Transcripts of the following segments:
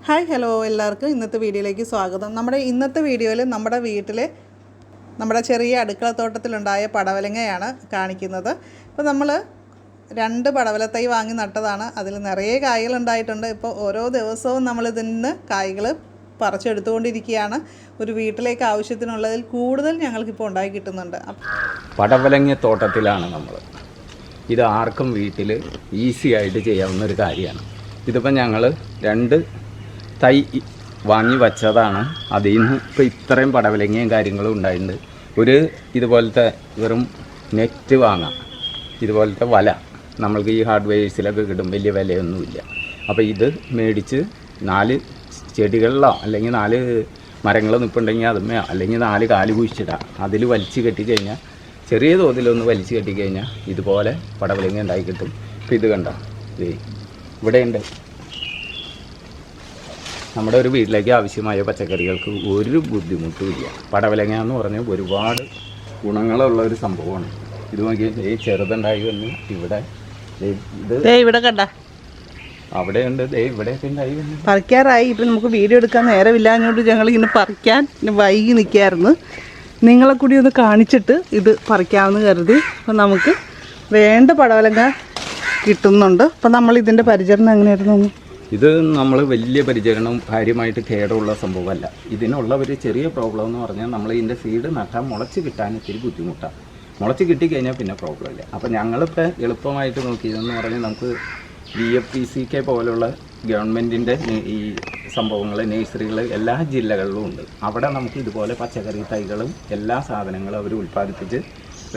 Hi hello എല്ലാവർക്കും ഇന്നത്തെ വീഡിയോയിലേക്ക് സ്വാഗതം. നമ്മുടെ ഇന്നത്തെ വീഡിയോയിൽ നമ്മുടെ വീട്ടിലെ നമ്മുടെ ചെറിയ അടുക്കളത്തോട്ടത്തിലുണ്ടായ പടവലങ്ങയാണ് കാണിക്കുന്നത്. ഇപ്പോൾ നമ്മൾ 2 പടവലത്തൈ വാങ്ങി നട്ടതാണ്. അതിൽ നിറയെ കായ്കളുണ്ടായിട്ടുണ്ട്. ഇപ്പോൾ ഓരോ ദിവസവും നമ്മളിതിൽ നിന്ന് കായ്കൾ പറിച്ചെടുത്തുകൊണ്ടിരിക്കുകയാണ്. ഒരു വീട്ടിലേക്ക് ആവശ്യത്തിനുള്ളതിൽ കൂടുതൽ ഞങ്ങൾക്കിപ്പോൾ ഉണ്ടായി കിട്ടുന്നുണ്ട്. പടവലങ്ങ തോട്ടത്തിലാണ് നമ്മൾ. ഇത് ആർക്കും വീട്ടിൽ ഈസി ആയിട്ട് ചെയ്യാവുന്നൊരു കാര്യമാണ്. ഇതിപ്പോൾ ഞങ്ങൾ 2 തൈ വാങ്ങി വച്ചതാണ്. അതിൽ നിന്ന് ഇപ്പോൾ ഇത്രയും പടവലങ്ങയും കാര്യങ്ങളും ഉണ്ടായിട്ടുണ്ട്. ഒരു ഇതുപോലത്തെ വെറും നെറ്റ് വാങ്ങാം, ഇതുപോലത്തെ വല നമ്മൾക്ക് ഈ ഹാർഡ്വെയർസിലൊക്കെ കിട്ടും, വലിയ വിലയൊന്നുമില്ല. അപ്പോൾ ഇത് മേടിച്ച് 4 ചെടികളിലോ അല്ലെങ്കിൽ 4 മരങ്ങൾ നിൽപ്പുണ്ടെങ്കിൽ അതുമേ അല്ലെങ്കിൽ 4 കാല് കുഴിച്ചിടാം. അതിൽ വലിച്ച് കെട്ടിക്കഴിഞ്ഞാൽ, ചെറിയ തോതിലൊന്ന് വലിച്ച് കെട്ടിക്കഴിഞ്ഞാൽ ഇതുപോലെ പടവലങ്ങ ഉണ്ടായി കിട്ടും. ഇപ്പോൾ ഇത് കണ്ടോ, ഇവിടെയുണ്ട്. നമ്മുടെ ഒരു വീട്ടിലേക്ക് ആവശ്യമായ പച്ചക്കറികൾക്ക് ഒരു ബുദ്ധിമുട്ടുമില്ല. പടവലങ്ങ എന്ന് പറഞ്ഞാൽ ഒരുപാട് ഗുണങ്ങളുള്ള ഒരു സംഭവമാണ്. ഇത് നോക്കി, ചെറുതുണ്ടായി വന്ന് ഇവിടെ ഇവിടെ കണ്ട, അവിടെയുണ്ട്, ഇവിടെയൊക്കെ ഉണ്ടായി വന്നു പറിക്കാറായി. ഇപ്പം നമുക്ക് വീഡിയോ എടുക്കാൻ നേരമില്ല, അങ്ങോട്ട് ഞങ്ങൾ ഇങ്ങനെ പറിക്കാൻ വൈകി നിൽക്കായിരുന്നു. നിങ്ങളെ കൂടി ഒന്ന് കാണിച്ചിട്ട് ഇത് പറിക്കാമെന്ന് കരുതി. അപ്പം നമുക്ക് വേണ്ട പടവലങ്ങ കിട്ടുന്നുണ്ട്. അപ്പം നമ്മൾ ഇതിൻ്റെ പരിചരണം എങ്ങനെയായിരുന്നു? ഇത് നമ്മൾ വലിയ പരിചരണം കാര്യമായിട്ട് കേടുള്ള സംഭവമല്ല. ഇതിനുള്ള ഒരു ചെറിയ പ്രോബ്ലം എന്ന് പറഞ്ഞാൽ നമ്മൾ ഇതിൻ്റെ സീഡ് നട്ടാൽ മുളച്ച് കിട്ടാൻ ഇത്തിരി ബുദ്ധിമുട്ടാണ്. മുളച്ച് കിട്ടിക്കഴിഞ്ഞാൽ പിന്നെ പ്രോബ്ലം ഇല്ല. അപ്പോൾ ഞങ്ങളിപ്പോൾ എളുപ്പമായിട്ട് നോക്കിയതെന്ന് പറഞ്ഞാൽ നമുക്ക് VFPCK പോലുള്ള ഗവൺമെൻറ്റിൻ്റെ ഈ സംഭവങ്ങൾ, നഴ്സറികൾ എല്ലാ ജില്ലകളിലും ഉണ്ട്. അവിടെ നമുക്ക് ഇതുപോലെ പച്ചക്കറി തൈകളും എല്ലാ സാധനങ്ങളും അവർ ഉൽപ്പാദിപ്പിച്ച്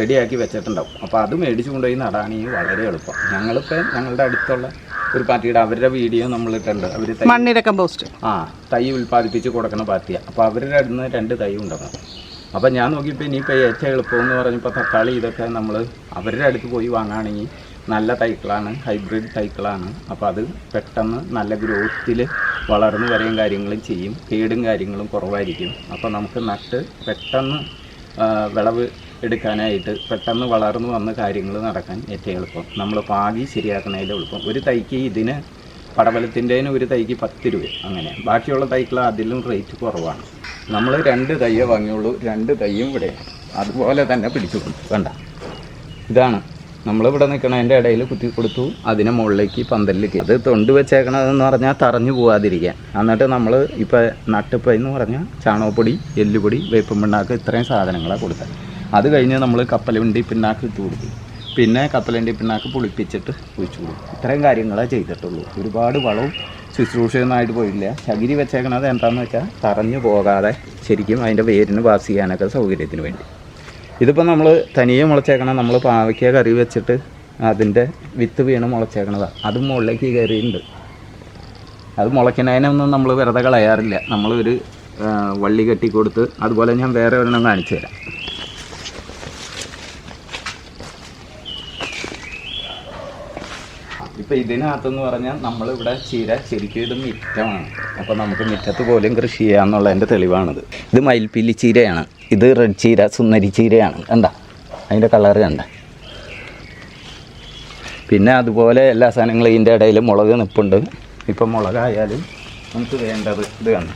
റെഡിയാക്കി വെച്ചിട്ടുണ്ടാവും. അപ്പോൾ അത് മേടിച്ചു കൊണ്ടുപോയി നടാണെങ്കിൽ വളരെ എളുപ്പം. ഞങ്ങളിപ്പോൾ ഞങ്ങളുടെ അടുത്തുള്ള ഒരു പാർട്ടിയുടെ അവരുടെ വീഡിയോ നമ്മളിട്ടുണ്ട്. അവർ മണ്ണിര കമ്പോസ്റ്റ് തൈ ഉൽപ്പാദിപ്പിച്ച് കൊടുക്കുന്ന പാർട്ടിയാണ്. അപ്പോൾ അവരുടെ അടുത്ത് നിന്ന് 2 തൈ ഉണ്ടാകും. അപ്പോൾ ഞാൻ നോക്കിയപ്പോൾ ഇനിയിപ്പോൾ ഏറ്റവും എളുപ്പമെന്ന് പറഞ്ഞപ്പോൾ തക്കാളി ഇതൊക്കെ നമ്മൾ അവരുടെ അടുത്ത് പോയി വാങ്ങുകയാണെങ്കിൽ നല്ല തൈക്കളാണ്, ഹൈബ്രിഡ് തൈക്കളാണ്. അപ്പോൾ അത് പെട്ടെന്ന് നല്ല ഗ്രോത്തിൽ വളർന്നു വരെയും കാര്യങ്ങളും ചെയ്യും. കേടും കാര്യങ്ങളും കുറവായിരിക്കും. അപ്പോൾ നമുക്ക് നട്ട് പെട്ടെന്ന് വിളവ് എടുക്കാനായിട്ട്, പെട്ടെന്ന് വളർന്നു വന്ന കാര്യങ്ങൾ നടക്കാൻ ഏറ്റവും എളുപ്പം. നമ്മൾ പാകി ശരിയാക്കുന്നതിൽ എളുപ്പം. ഒരു തൈക്ക് ഇതിന് പടവലത്തിൻ്റെതിന് ഒരു തൈക്ക് 10 രൂപ അങ്ങനെ. ബാക്കിയുള്ള തൈകൾ അതിലും റേറ്റ് കുറവാണ്. നമ്മൾ 2 തൈയെ വാങ്ങിയുള്ളൂ. 2 തൈയും ഇവിടെ അതുപോലെ തന്നെ പിടിച്ചു വേണ്ട. ഇതാണ് നമ്മളിവിടെ നിൽക്കണതിൻ്റെ ഇടയിൽ കുത്തി കൊടുത്തു. അതിന് മുകളിലേക്ക് പന്തലിലേക്ക് അത് തൊണ്ട് വെച്ചേക്കണതെന്ന് പറഞ്ഞാൽ തറഞ്ഞു പോകാതിരിക്കാൻ. എന്നിട്ട് നമ്മൾ ഇപ്പോൾ നട്ടിപ്പെന്ന് പറഞ്ഞാൽ ചാണകപ്പൊടി, എല്ലുപൊടി, വേപ്പും പിണ്ണാക്ക്, ഇത്രയും സാധനങ്ങളാണ് കൊടുത്തത്. അത് കഴിഞ്ഞ് നമ്മൾ കപ്പലണ്ടി പിണ്ണാക്ക് ഇട്ട് കൊടുക്കും. പിന്നെ കപ്പലണ്ടി പിണ്ണാക്ക് പുളിപ്പിച്ചിട്ട് ഒഴിച്ചു കൊടുക്കും. ഇത്രയും കാര്യങ്ങളെ ചെയ്തിട്ടുള്ളൂ. ഒരുപാട് വളവും ശുശ്രൂഷയൊന്നായിട്ട് പോയില്ല. ചകിരി വെച്ചേക്കണത് എന്താണെന്ന് വെച്ചാൽ തറഞ്ഞു പോകാതെ ശരിക്കും അതിൻ്റെ വേരിന് പാസ് ചെയ്യാനൊക്കെ സൗകര്യത്തിന് വേണ്ടി. ഇതിപ്പോൾ നമ്മൾ തനിയെ മുളച്ചേക്കണം. നമ്മൾ പാവയ്ക്ക കറി വെച്ചിട്ട് അതിൻ്റെ വിത്ത് വീണ് മുളച്ചേക്കണതാണ്. അതും മുകളിലേക്ക് കയറിയിട്ടുണ്ട്. അത് മുളയ്ക്കുന്നതിനൊന്നും നമ്മൾ വെറുതെ കളയാറില്ല. നമ്മളൊരു വള്ളി കെട്ടി കൊടുത്ത്, അതുപോലെ ഞാൻ വേറെ ഒരെണ്ണം കാണിച്ചു തരാം. ഇപ്പോൾ ഇതിനകത്തെന്ന് പറഞ്ഞാൽ നമ്മളിവിടെ ചീര ശരിക്കും ഇത് മിറ്റമാണ്. അപ്പോൾ നമുക്ക് മിറ്റത്ത് പോലും കൃഷി ചെയ്യാമെന്നുള്ളതിൻ്റെ തെളിവാണിത്. ഇത് മയിൽപ്പില്ലി ചീരയാണ്. ഇത് റെഡ് ചീര, സുന്ദരി ചീരയാണ്. കണ്ട അതിൻ്റെ കളർ കണ്ട. പിന്നെ അതുപോലെ എല്ലാ സാധനങ്ങളും ഇതിൻ്റെ ഇടയിൽ മുളക് നിൽപ്പുണ്ട്. ഇപ്പം മുളകായാലും നമുക്ക് വേണ്ടത് ഇത് കണ്ട.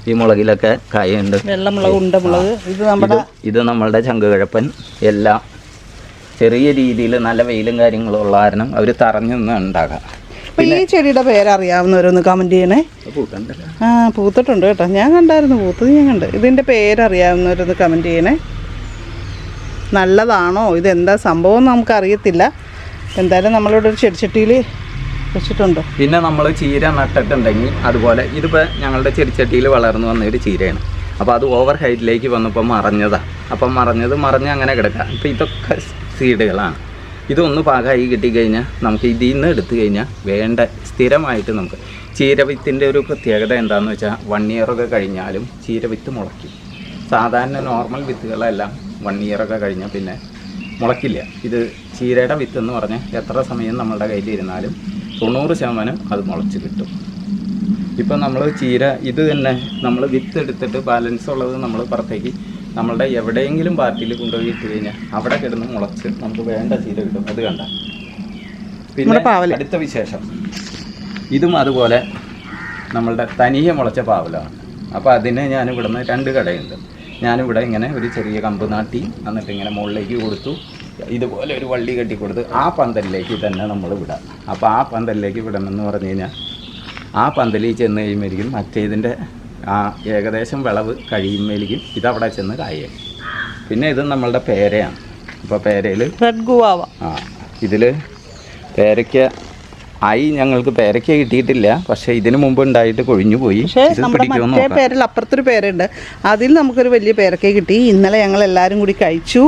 ഈ മുളകിലൊക്കെ കായുണ്ട്, വെള്ളമുളക്, ഉണ്ടമുളക്. ഇത് നമ്മളുടെ ചങ്കുകിഴപ്പൻ. എല്ലാം ചെറിയ രീതിയിൽ നല്ല വെയിലും കാര്യങ്ങളും ഉള്ള കാരണം അവർ തറഞ്ഞു നിന്ന് ഉണ്ടാകാം. ഈ ചെടിയുടെ പേരറിയാവുന്നവരൊന്ന് കമൻറ്റ് ചെയ്യണേ. പൂത്തിട്ടുണ്ട് കേട്ടോ, ഞാൻ കണ്ടായിരുന്നു, പൂത്തത് ഞാൻ കണ്ട്. ഇതിൻ്റെ പേരറിയാവുന്നവരൊന്ന് കമൻറ്റ് ചെയ്യണേ. നല്ലതാണോ, ഇതെന്താ സംഭവം നമുക്കറിയത്തില്ല. എന്തായാലും നമ്മളിവിടെ ഒരു ചെടിച്ചട്ടിയിൽ വെച്ചിട്ടുണ്ട്. പിന്നെ നമ്മൾ ചീര നട്ടിട്ടുണ്ടെങ്കിൽ അതുപോലെ ഇതിപ്പോൾ ഞങ്ങളുടെ ചെടിച്ചട്ടിയിൽ വളർന്നു വന്നൊരു ചീരയാണ്. അപ്പോൾ അത് ഓവർ ഹൈറ്റിലേക്ക് വന്നപ്പോൾ മറഞ്ഞതാണ്. അപ്പം മറഞ്ഞ് അങ്ങനെ കിടക്കുക. ഇപ്പോൾ ഇതൊക്കെ സീഡുകളാണ്. ഇതൊന്ന് പാകമായി കിട്ടിക്കഴിഞ്ഞാൽ നമുക്ക് ഇതിൽ നിന്ന് എടുത്തു കഴിഞ്ഞാൽ വേണ്ട സ്ഥിരമായിട്ട് നമുക്ക് ചീരവിത്തിൻ്റെ ഒരു പ്രത്യേകത എന്താണെന്ന് വെച്ചാൽ 1 ഇയറൊക്കെ കഴിഞ്ഞാലും ചീരവിത്ത് മുളയ്ക്കും. സാധാരണ നോർമൽ വിത്തുകളെല്ലാം 1 ഇയറൊക്കെ കഴിഞ്ഞാൽ പിന്നെ മുളയ്ക്കില്ല. ഇത് ചീരയുടെ വിത്ത് എന്ന് പറഞ്ഞാൽ എത്ര സമയം നമ്മളുടെ കയ്യിലിരുന്നാലും 90% അത് മുളച്ച് കിട്ടും. ഇപ്പം നമ്മൾ ചീര ഇത് തന്നെ നമ്മൾ വിത്ത് എടുത്തിട്ട് ബാലൻസ് ഉള്ളത് നമ്മൾ പുറത്തേക്ക് നമ്മളുടെ എവിടെയെങ്കിലും പാർട്ടിയിൽ കൊണ്ടുപോയി ഇട്ട് കഴിഞ്ഞാൽ അവിടെ കിടന്ന് മുളച്ച് നമുക്ക് വേണ്ട ചീര കിട്ടും. അത് കണ്ട. പിന്നെ അടുത്ത വിശേഷം, ഇതും അതുപോലെ നമ്മളുടെ തനിയെ മുളച്ച പാവലാണ്. അപ്പോൾ അതിന് ഞാൻ ഇവിടുന്ന് 2 കടയുണ്ട്. ഞാനിവിടെ ഇങ്ങനെ ഒരു ചെറിയ കമ്പ് നാട്ടി എന്നിട്ട് ഇങ്ങനെ മുകളിലേക്ക് കൊടുത്തു, ഇതുപോലെ ഒരു വള്ളി കെട്ടി കൊടുത്ത് ആ പന്തലിലേക്ക് തന്നെ നമ്മൾ വിടാം. അപ്പോൾ ആ പന്തലിലേക്ക് വിടണമെന്ന് പറഞ്ഞു കഴിഞ്ഞാൽ ആ പന്തലിൽ ചെന്ന് കഴിയുമ്പോഴേക്കും മറ്റേതിൻ്റെ ആ ഏകദേശം വിളവ് കഴിയുമ്പോഴേക്കും ഇതവിടെ ചെന്ന് കായും. പിന്നെ ഇത് നമ്മളുടെ പേരയാണ്. അപ്പോൾ പേരയിൽ റെഡ് ഗുവാവ. ഇതിൽ പേരയ്ക്ക ആയി, ഞങ്ങൾക്ക് പേരയ്ക്ക കിട്ടിയിട്ടില്ല. പക്ഷേ ഇതിനു മുമ്പ് ഉണ്ടായിട്ട് കൊഴിഞ്ഞു പോയി. നമ്മുടെ മറ്റേ പേരിൽ അപ്പുറത്തൊരു പേരുണ്ട്, അതിൽ നമുക്കൊരു വലിയ പേരയ്ക്ക കിട്ടി. ഇന്നലെ ഞങ്ങൾ എല്ലാവരും കൂടി കഴിച്ചു.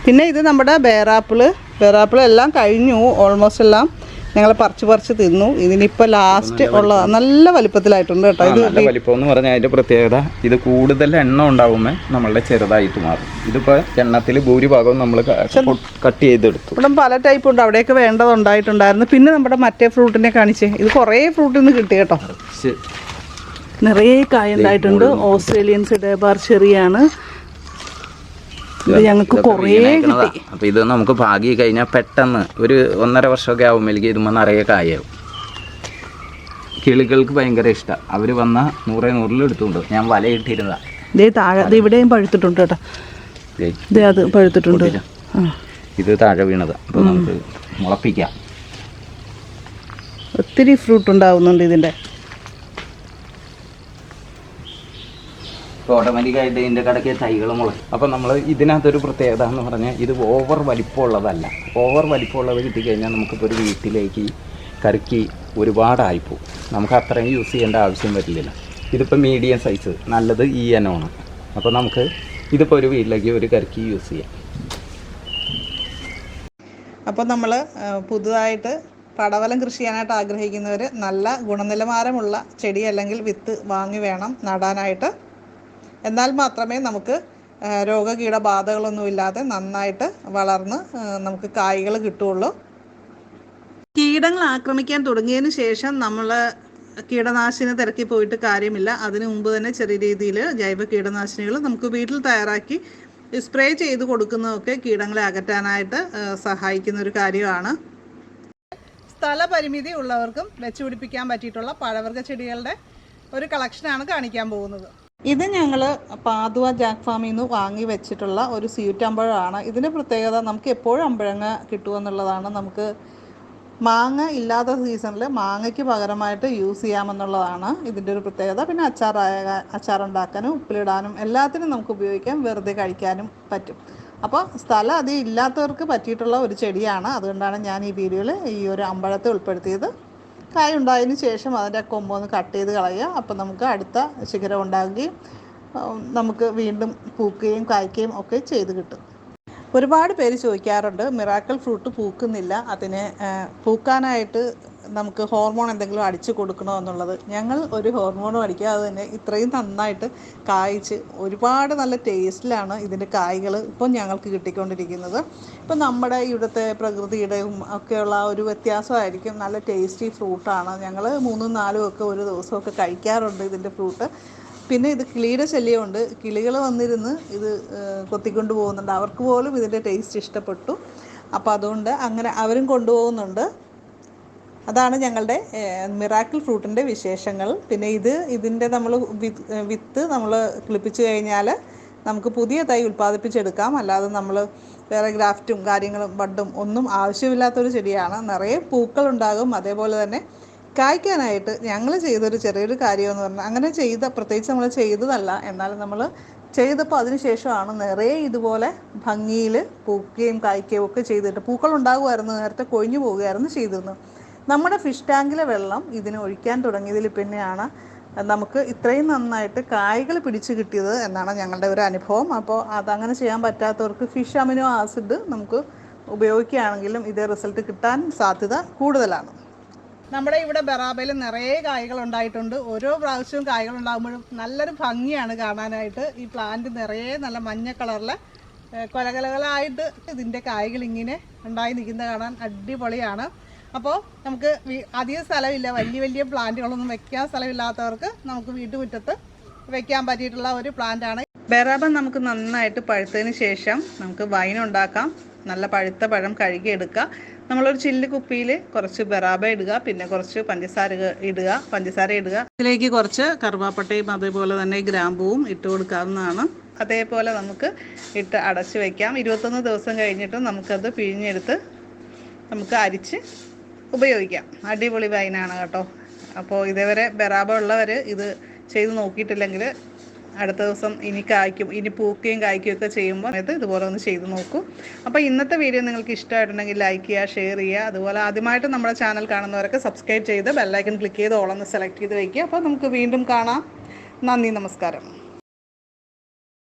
പിന്നെ ഇത് നമ്മുടെ ബേറാപ്പിൾ എല്ലാം കഴിഞ്ഞു, ഓൾമോസ്റ്റ് എല്ലാം ഞങ്ങൾ പറിച്ച് തിന്നു. ഇതിനിപ്പോൾ ലാസ്റ്റ് ഉള്ളതാണ്, നല്ല വലിപ്പത്തിലായിട്ടുണ്ട് കേട്ടോ. ഇത് നല്ല വലിപ്പം എന്ന് പറഞ്ഞാൽ അതിൻ്റെ പ്രത്യേകത ഇത് കൂടുതൽ എണ്ണ ഉണ്ടാവുമ്പോൾ നമ്മളുടെ ചെറുതായിട്ട് മാറും. ഇതിപ്പോൾ എണ്ണത്തിൽ ഭൂരിഭാഗവും നമ്മൾ കട്ട് ചെയ്തെടുത്തു. ഇവിടെ പല ടൈപ്പ് ഉണ്ട്, അവിടെയൊക്കെ വേണ്ടതുണ്ടായിട്ടുണ്ടായിരുന്നു. പിന്നെ നമ്മുടെ മറ്റേ ഫ്രൂട്ടിനെ കാണിച്ചേ, ഇത് കുറേ ഫ്രൂട്ടിൽ നിന്ന് കിട്ടി കേട്ടോ. നിറയെ കായ ഉണ്ടായിട്ടുണ്ട്. ഓസ്ട്രേലിയൻ സിഡേബാർ ചെറിയാണ്. ഇത് ഞങ്ങൾക്ക് കുറേ കിട്ടി. അപ്പോൾ ഇത് നമുക്ക് പാകി കഴിഞ്ഞാൽ പെട്ടെന്ന് ഒരു 1.5 വർഷമൊക്കെ ആകുമ്പോഴേക്ക് ഇതുമ്പോൾ നിറയെ കായാവും. കിളികൾക്ക് ഭയങ്കര ഇഷ്ടമാണ്. അവർ വന്ന 100 എടുത്തുകൊണ്ട് ഞാൻ വലയിട്ടിരുന്നതാണ്. ഇതേ താഴെ ഇവിടെയും പഴുത്തിട്ടുണ്ട് കേട്ടോ. ഇതേ അത് പഴുത്തിട്ടുണ്ട്. ഇത് താഴെ വീണത്. അപ്പോൾ നമുക്ക് മുളപ്പിക്കാം. ഒത്തിരി ഫ്രൂട്ട് ഉണ്ടാവുന്നുണ്ട് ഇതിൻ്റെ. ഓട്ടോമാറ്റിക്കായിട്ട് ഇതിൻ്റെ കടയ്ക്ക് തൈകൾ മുളക്കും. അപ്പോൾ നമ്മൾ ഇതിനകത്തൊരു പ്രത്യേകത എന്ന് പറഞ്ഞാൽ ഇത് ഓവർ വലിപ്പമുള്ളതല്ല. ഓവർ വലിപ്പമുള്ളത് കിട്ടിക്കഴിഞ്ഞാൽ നമുക്കിപ്പോൾ ഒരു വീട്ടിലേക്ക് കറിക്ക് ഒരുപാടായിപ്പോവും. നമുക്ക് അത്രയും യൂസ് ചെയ്യേണ്ട ആവശ്യം വരില്ല. ഇതിപ്പോൾ മീഡിയം സൈസ് നല്ലത് ഈ ഇനമാണ്. അപ്പോൾ നമുക്ക് ഇതിപ്പോൾ ഒരു വീട്ടിലേക്ക് ഒരു കറിക്ക് യൂസ് ചെയ്യാം. അപ്പോൾ നമ്മൾ പുതുതായിട്ട് പടവലം കൃഷി ചെയ്യാനായിട്ട് ആഗ്രഹിക്കുന്നവർ നല്ല ഗുണനിലവാരമുള്ള ചെടി അല്ലെങ്കിൽ വിത്ത് വാങ്ങി വേണം നടാനായിട്ട്. എന്നാൽ മാത്രമേ നമുക്ക് രോഗകീടബാധകളൊന്നുമില്ലാതെ നന്നായിട്ട് വളർന്ന് നമുക്ക് കായ്കൾ കിട്ടുകയുള്ളൂ. കീടങ്ങൾ ആക്രമിക്കാൻ തുടങ്ങിയതിന് ശേഷം നമ്മൾ കീടനാശിനി തിരക്കി പോയിട്ട് കാര്യമില്ല. അതിനു മുമ്പ് തന്നെ ചെറിയ രീതിയിൽ ജൈവ കീടനാശിനികൾ നമുക്ക് വീട്ടിൽ തയ്യാറാക്കി സ്പ്രേ ചെയ്ത് കൊടുക്കുന്നതൊക്കെ കീടങ്ങളെ അകറ്റാനായിട്ട് സഹായിക്കുന്ന ഒരു കാര്യമാണ്. സ്ഥലപരിമിതി ഉള്ളവർക്കും വെച്ചുപിടിപ്പിക്കാൻ പറ്റിയിട്ടുള്ള പഴവർഗ്ഗ ചെടികളുടെ ഒരു കളക്ഷനാണ് കാണിക്കാൻ പോകുന്നത്. ഇത് ഞങ്ങൾ പാതുവ ജാക്ക് ഫാമിൽ നിന്ന് വാങ്ങി വെച്ചിട്ടുള്ള ഒരു സ്വീറ്റ് അമ്പഴമാണ്. ഇതിൻ്റെ പ്രത്യേകത നമുക്ക് എപ്പോഴും അമ്പഴങ്ങ കിട്ടുമെന്നുള്ളതാണ്. നമുക്ക് മാങ്ങ ഇല്ലാത്ത സീസണിൽ മാങ്ങയ്ക്ക് പകരമായിട്ട് യൂസ് ചെയ്യാമെന്നുള്ളതാണ് ഇതിൻ്റെ ഒരു പ്രത്യേകത. പിന്നെ അച്ചാറുണ്ടാക്കാനും ഉപ്പിലിടാനും എല്ലാത്തിനും നമുക്ക് ഉപയോഗിക്കാം, വെറുതെ കഴിക്കാനും പറ്റും. അപ്പോൾ സ്ഥലം അധികം ഇല്ലാത്തവർക്ക് പറ്റിയിട്ടുള്ള ഒരു ചെടിയാണ്. അതുകൊണ്ടാണ് ഞാൻ ഈ വീഡിയോയിൽ ഈ ഒരു അമ്പഴത്തെ ഉൾപ്പെടുത്തിയത്. കായ ഉണ്ടായതിന് ശേഷം അതിൻ്റെ കൊമ്പൊന്ന് കട്ട് ചെയ്ത് കളയുക. അപ്പോൾ നമുക്ക് അടുത്ത ശിഖരം ഉണ്ടാകുകയും നമുക്ക് വീണ്ടും പൂക്കുകയും കായ്ക്കുകയും ഒക്കെ ചെയ്ത് കിട്ടും. ഒരുപാട് പേര് ചോദിക്കാറുണ്ട് മിറാക്കിൾ ഫ്രൂട്ട് പൂക്കുന്നില്ല, അതിന് പൂക്കാനായിട്ട് നമുക്ക് ഹോർമോൺ എന്തെങ്കിലും അടിച്ചു കൊടുക്കണോ എന്നുള്ളത്. ഞങ്ങൾ ഒരു ഹോർമോണും അടിക്കാതെ തന്നെ ഇത്രയും നന്നായിട്ട് കായ്ച്ച് ഒരുപാട് നല്ല ടേസ്റ്റിലാണ് ഇതിൻ്റെ കായ്കൾ ഇപ്പം ഞങ്ങൾക്ക് കിട്ടിക്കൊണ്ടിരിക്കുന്നത്. ഇപ്പം നമ്മുടെ ഇവിടുത്തെ പ്രകൃതിയുടെയും ഒക്കെയുള്ള ഒരു വ്യത്യാസമായിരിക്കും. നല്ല ടേസ്റ്റി ഫ്രൂട്ടാണ്. ഞങ്ങൾ 3ഉം 4ഉം ഒക്കെ ഒരു ദിവസമൊക്കെ കഴിക്കാറുണ്ട് ഇതിൻ്റെ ഫ്രൂട്ട്. പിന്നെ ഇത് കിളിയുടെ ശല്യമുണ്ട്. കിളികൾ വന്നിരുന്ന് ഇത് കൊത്തിക്കൊണ്ട് പോകുന്നുണ്ട്. അവർക്ക് പോലും ഇതിൻ്റെ ടേസ്റ്റ് ഇഷ്ടപ്പെട്ടു. അപ്പോൾ അതുകൊണ്ട് അങ്ങനെ അവരും കൊണ്ടുപോകുന്നുണ്ട്. അതാണ് ഞങ്ങളുടെ മിറാക്കിൾ ഫ്രൂട്ടിൻ്റെ വിശേഷങ്ങൾ. പിന്നെ ഇതിൻ്റെ നമ്മൾ വിത്ത് നമ്മൾ കിളിപ്പിച്ച് കഴിഞ്ഞാൽ നമുക്ക് പുതിയ തൈ ഉൽപ്പാദിപ്പിച്ചെടുക്കാം. അല്ലാതെ നമ്മൾ വേറെ ഗ്രാഫ്റ്റും കാര്യങ്ങളും ബഡും ഒന്നും ആവശ്യമില്ലാത്തൊരു ചെടിയാണ്. നിറയെ പൂക്കളുണ്ടാകും. അതേപോലെ തന്നെ കായ്ക്കാനായിട്ട് ഞങ്ങൾ ചെയ്തൊരു ചെറിയൊരു കാര്യമെന്ന് പറഞ്ഞാൽ, അങ്ങനെ പ്രത്യേകിച്ച് നമ്മൾ ചെയ്തതല്ല, എന്നാലും നമ്മൾ ചെയ്തപ്പോൾ അതിന് ശേഷമാണ് നിറയെ ഇതുപോലെ ഭംഗിയിൽ പൂക്കുകയും കായ്ക്കുകയും ഒക്കെ ചെയ്തിട്ട് പൂക്കളുണ്ടാകുമായിരുന്നു. നേരത്തെ കൊഴിഞ്ഞു പോവുകയായിരുന്നു ചെയ്തിരുന്നത്. നമ്മുടെ ഫിഷ് ടാങ്കിലെ വെള്ളം ഇതിന് ഒഴിക്കാൻ തുടങ്ങിയതിൽ പിന്നെയാണ് നമുക്ക് ഇത്രയും നന്നായിട്ട് കായ്കൾ പിടിച്ച് കിട്ടിയത് എന്നാണ് ഞങ്ങളുടെ ഒരു അനുഭവം. അപ്പോൾ അതങ്ങനെ ചെയ്യാൻ പറ്റാത്തവർക്ക് ഫിഷ് അമിനോ ആസിഡ് നമുക്ക് ഉപയോഗിക്കുകയാണെങ്കിലും ഇതേ റിസൾട്ട് കിട്ടാൻ സാധ്യത കൂടുതലാണ്. നമ്മുടെ ഇവിടെ ബറാബയിൽ നിറയെ കായ്കൾ ഉണ്ടായിട്ടുണ്ട്. ഓരോ പ്രാവശ്യവും കായ്കൾ ഉണ്ടാകുമ്പോഴും നല്ലൊരു ഭംഗിയാണ് കാണാനായിട്ട്. ഈ പ്ലാന്റ് നിറയെ നല്ല മഞ്ഞ കളറിലെ കൊലകലകളായിട്ട് ഇതിൻ്റെ കായ്കൾ ഇങ്ങനെ ഉണ്ടായി നിൽക്കുന്നത് കാണാൻ അടിപൊളിയാണ്. അപ്പോൾ നമുക്ക് അധികം സ്ഥലമില്ല, വലിയ വലിയ പ്ലാന്റുകളൊന്നും വെക്കാൻ സ്ഥലമില്ലാത്തവർക്ക് നമുക്ക് വീട്ടുമുറ്റത്ത് വെക്കാൻ പറ്റിയിട്ടുള്ള ഒരു പ്ലാന്റാണ്. ബറാബൻ നമുക്ക് നന്നായിട്ട് പഴുത്തതിന് ശേഷം നമുക്ക് വൈൻ ഉണ്ടാക്കാം. നല്ല പഴുത്ത പഴം കഴുകിയെടുക്കുക. നമ്മളൊരു ചില്ല് കുപ്പിയിൽ കുറച്ച് ബറാബ ഇടുക, പിന്നെ കുറച്ച് പഞ്ചസാര ഇടുക. ഇതിലേക്ക് കുറച്ച് കറുവാപ്പട്ടയും അതേപോലെ തന്നെ ഗ്രാമ്പൂവും ഇട്ട് കൊടുക്കാവുന്നതാണ്. അതേപോലെ നമുക്ക് ഇട്ട് അടച്ച് വയ്ക്കാം. 21 ദിവസം കഴിഞ്ഞിട്ടും നമുക്കത് പിഴിഞ്ഞെടുത്ത് നമുക്ക് അരിച്ച് ഉപയോഗിക്കാം. അടിപൊളി വൈനാണ് കേട്ടോ. അപ്പോൾ ഇതേവരെ ബറാബ ഉള്ളവർ ഇത് ചെയ്ത് നോക്കിയിട്ടില്ലെങ്കിൽ അടുത്ത ദിവസം ഇനി പൂക്കുകയും കായ്ക്കുകയും ഒക്കെ ചെയ്യുമ്പോൾ ഇതുപോലെ ഒന്ന് ചെയ്ത് നോക്കൂ. അപ്പോൾ ഇന്നത്തെ വീഡിയോ നിങ്ങൾക്ക് ഇഷ്ടമായിട്ടുണ്ടെങ്കിൽ ലൈക്ക് ചെയ്യുക, ഷെയർ ചെയ്യുക. അതുപോലെ ആദ്യമായിട്ട് നമ്മുടെ ചാനൽ കാണുന്നവരൊക്കെ സബ്സ്ക്രൈബ് ചെയ്ത് ബെല്ലൈക്കൺ ക്ലിക്ക് ചെയ്ത് ഓളൊന്ന് സെലക്ട് ചെയ്ത് വയ്ക്കുക. അപ്പോൾ നമുക്ക് വീണ്ടും കാണാം. നന്ദി, നമസ്കാരം.